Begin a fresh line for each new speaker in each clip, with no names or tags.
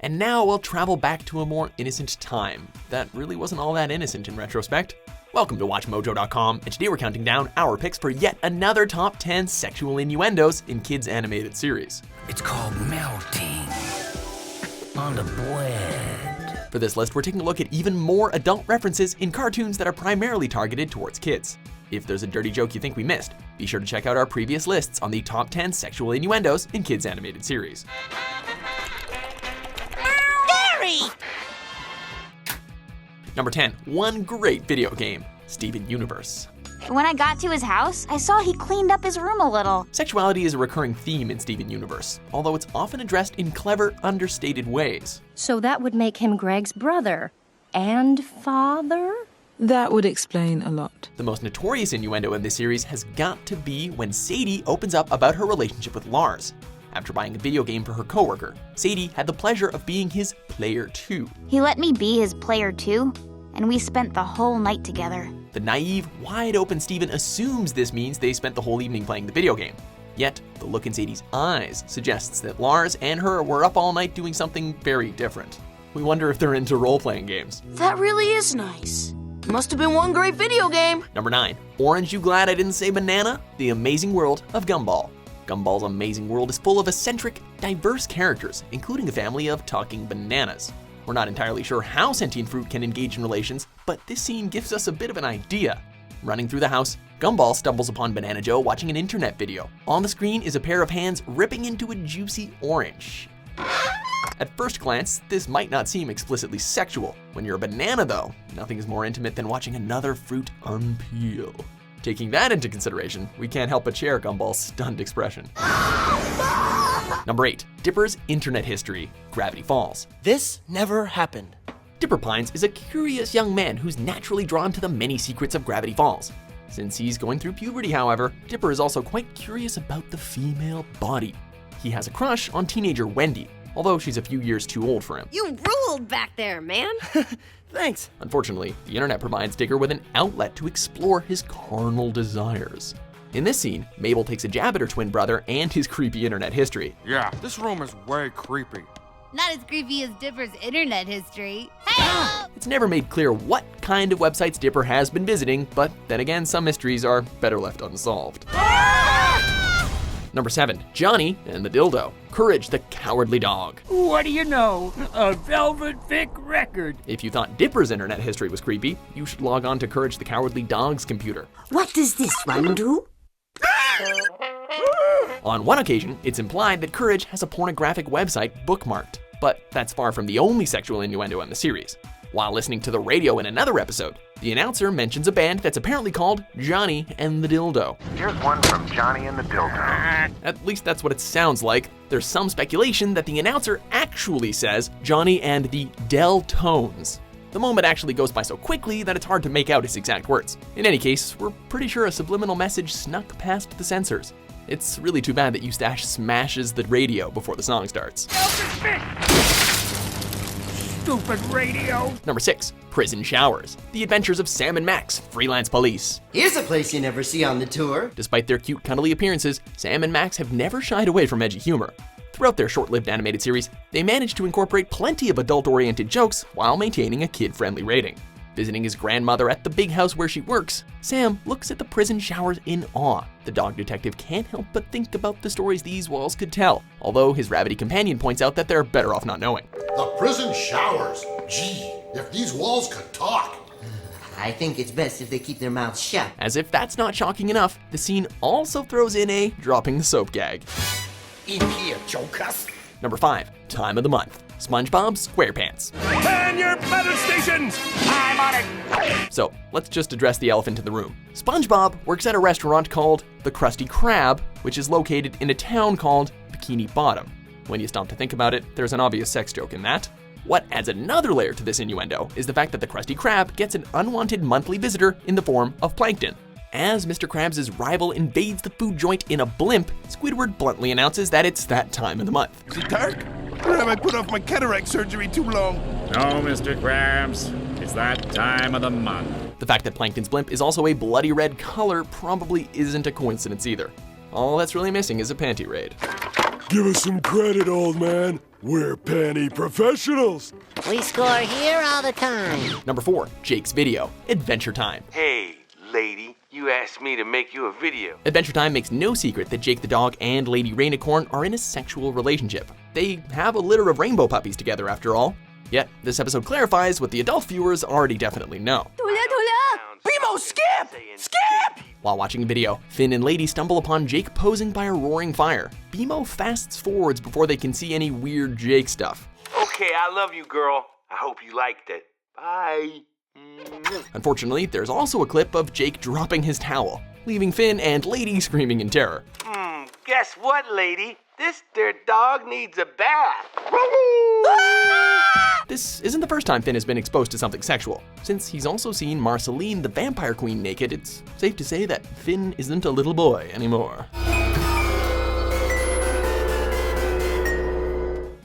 And now we'll travel back to a more innocent time that really wasn't all that innocent in retrospect. Welcome to WatchMojo.com, and today we're counting down our picks for yet another top 10 sexual innuendos in kids' animated series.
It's called melting on the bread.
For this list, we're taking a look at even more adult references in cartoons that are primarily targeted towards kids. If there's a dirty joke you think we missed, be sure to check out our previous lists on the top 10 sexual innuendos in kids' animated series. Number 10, one great video game, Steven Universe.
When I got to his house, I saw he cleaned up his room a little.
Sexuality is a recurring theme in Steven Universe, although it's often addressed in clever, understated ways.
So that would make him Greg's brother and father?
That would explain a lot.
The most notorious innuendo in this series has got to be when Sadie opens up about her relationship with Lars. After buying a video game for her coworker, Sadie had the pleasure of being his player too.
He let me be his player too, and we spent the whole night together.
The naive, wide-open Steven assumes this means they spent the whole evening playing the video game. Yet, the look in Sadie's eyes suggests that Lars and her were up all night doing something very different. We wonder if they're into role-playing games.
That really is nice. Must have been one great video game.
Number 9, Orange You Glad I Didn't Say Banana? The Amazing World of Gumball. Gumball's amazing world is full of eccentric, diverse characters, including a family of talking bananas. We're not entirely sure how sentient fruit can engage in relations, but this scene gives us a bit of an idea. Running through the house, Gumball stumbles upon Banana Joe watching an internet video. On the screen is a pair of hands ripping into a juicy orange. At first glance, this might not seem explicitly sexual. When you're a banana though, nothing is more intimate than watching another fruit unpeel. Taking that into consideration, we can't help but share Gumball's stunned expression. Number 8, Dipper's internet history, Gravity Falls.
This never happened.
Dipper Pines is a curious young man who's naturally drawn to the many secrets of Gravity Falls. Since he's going through puberty, however, Dipper is also quite curious about the female body. He has a crush on teenager Wendy, although she's a few years too old for him.
You ruled back there, man.
Thanks.
Unfortunately, the internet provides Digger with an outlet to explore his carnal desires. In this scene, Mabel takes a jab at her twin brother and his creepy internet history.
Yeah, this room is way creepy.
Not as creepy as Dipper's internet history. Hey!
It's never made clear what kind of websites Dipper has been visiting, but then again, some mysteries are better left unsolved. Number 7, Johnny and the Dildo. Courage the Cowardly Dog.
What do you know? A Velvet Vic record.
If you thought Dipper's internet history was creepy, you should log on to Courage the Cowardly Dog's computer.
What does this one do?
On one occasion, it's implied that Courage has a pornographic website bookmarked, but that's far from the only sexual innuendo in the series. While listening to the radio in another episode, the announcer mentions a band that's apparently called Johnny and the Dildo.
Here's one from Johnny and the Dildo.
At least that's what it sounds like. There's some speculation that the announcer actually says Johnny and the Del-Tones. The moment actually goes by so quickly that it's hard to make out his exact words. In any case, we're pretty sure a subliminal message snuck past the censors. It's really too bad that Eustache smashes the radio before the song starts.
Stupid radio.
Number 6, Prison Showers. The Adventures of Sam and Max, Freelance Police.
Here's a place you never see on the tour.
Despite their cute, cuddly appearances, Sam and Max have never shied away from edgy humor. Throughout their short-lived animated series, they managed to incorporate plenty of adult-oriented jokes while maintaining a kid-friendly rating. Visiting his grandmother at the big house where she works, Sam looks at the prison showers in awe. The dog detective can't help but think about the stories these walls could tell, although his rabbity companion points out that they're better off not knowing.
The prison showers. Gee, if these walls could talk.
I think it's best if they keep their mouths shut.
As if that's not shocking enough, the scene also throws in a dropping the soap gag.
In here, jokers.
Number 5, Time of the Month. SpongeBob SquarePants.
Man your battle stations! I'm on it!
So, let's just address the elephant in the room. SpongeBob works at a restaurant called the Krusty Krab, which is located in a town called Bikini Bottom. When you stop to think about it, there's an obvious sex joke in that. What adds another layer to this innuendo is the fact that the Krusty Krab gets an unwanted monthly visitor in the form of Plankton. As Mr. Krabs' rival invades the food joint in a blimp, Squidward bluntly announces that it's that time of the month.
Is it dark? Or have I put off my cataract surgery too long?
No, Mr. Krabs. It's that time of the month.
The fact that Plankton's blimp is also a bloody red color probably isn't a coincidence either. All that's really missing is a panty raid.
Give us some credit, old man.
We're panty professionals.
We score here all the time.
Number 4, Jake's video, Adventure Time.
Hey, lady, you asked me to make you a video.
Adventure Time makes no secret that Jake the dog and Lady Rainicorn are in a sexual relationship. They have a litter of rainbow puppies together after all. Yet, this episode clarifies what the adult viewers already definitely know.
Bimo, skip! Skip!
While watching a video, Finn and Lady stumble upon Jake posing by a roaring fire. Bimo fasts forwards before they can see any weird Jake stuff.
Okay, I love you, girl. I hope you liked it. Bye.
Unfortunately, there's also a clip of Jake dropping his towel, leaving Finn and Lady screaming in terror.
Guess what, lady? This dirt dog needs a bath.
This isn't the first time Finn has been exposed to something sexual. Since he's also seen Marceline the Vampire Queen naked, it's safe to say that Finn isn't a little boy anymore.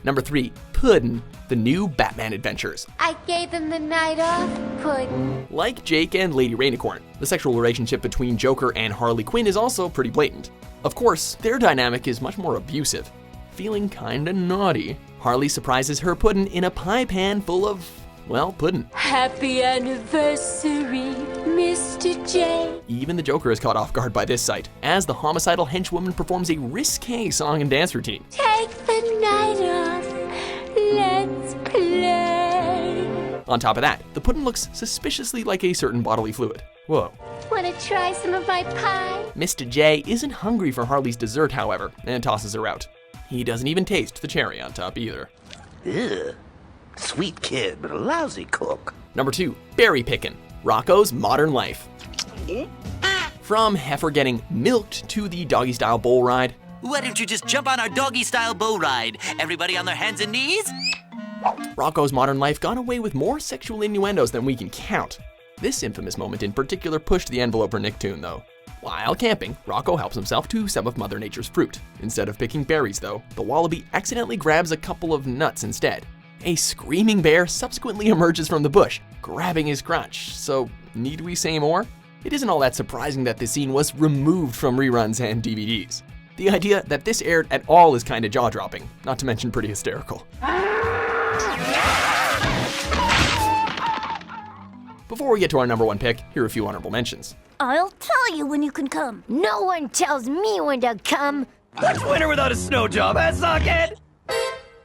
Number 3, Puddin', the new Batman adventures.
I gave him the night off, Puddin'.
Like Jake and Lady Rainicorn, the sexual relationship between Joker and Harley Quinn is also pretty blatant. Of course, their dynamic is much more abusive. Feeling kinda naughty, Harley surprises her Puddin' in a pie pan full of, well, puddin'.
Happy anniversary, Mr. J.
Even the Joker is caught off guard by this sight, as the homicidal henchwoman performs a risque song and dance routine.
Take the night off, let's play.
On top of that, the puddin' looks suspiciously like a certain bodily fluid. Whoa.
Wanna try some of my pie?
Mr. J isn't hungry for Harley's dessert, however, and tosses her out. He doesn't even taste the cherry on top either.
Ugh. Sweet kid, but a lousy cook.
Number 2, Berry Pickin', Rocco's Modern Life. From heifer getting milked to the doggy-style bull ride.
Why don't you just jump on our doggy-style bull ride? Everybody on their hands and knees?
Rocco's Modern Life got away with more sexual innuendos than we can count. This infamous moment in particular pushed the envelope for Nicktoon, though. While camping, Rocco helps himself to some of Mother Nature's fruit. Instead of picking berries, though, the wallaby accidentally grabs a couple of nuts instead. A screaming bear subsequently emerges from the bush, grabbing his crotch. So, need we say more? It isn't all that surprising that this scene was removed from reruns and DVDs. The idea that this aired at all is kinda jaw-dropping, not to mention pretty hysterical. Before we get to our number 1 pick, here are a few honorable mentions.
I'll tell you when you can come. No one tells me when to come.
That's winter without a snow job, eh, sockhead?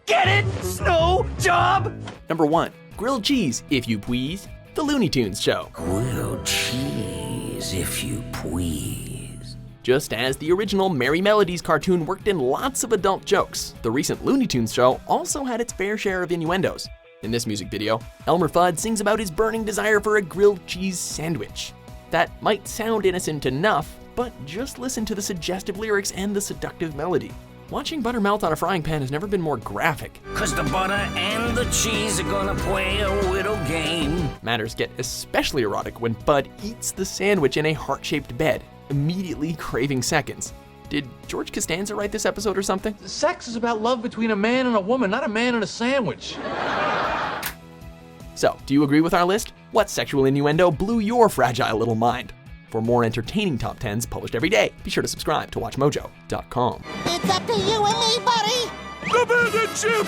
Get it? Snow job?
Number 1, Grilled Cheese, if you please, the Looney Tunes show.
Grilled cheese, if you please.
Just as the original Merry Melodies cartoon worked in lots of adult jokes, the recent Looney Tunes show also had its fair share of innuendos. In this music video, Elmer Fudd sings about his burning desire for a grilled cheese sandwich. That might sound innocent enough, but just listen to the suggestive lyrics and the seductive melody. Watching butter melt on a frying pan has never been more graphic.
'Cause the butter and the cheese are gonna play a little game.
Matters get especially erotic when Bud eats the sandwich in a heart-shaped bed, immediately craving seconds. Did George Costanza write this episode or something?
Sex is about love between a man and a woman, not a man and a sandwich.
So, do you agree with our list? What sexual innuendo blew your fragile little mind? For more entertaining top 10s published every day, be sure to subscribe to WatchMojo.com.
It's up to you and me, buddy.
The bandit ship!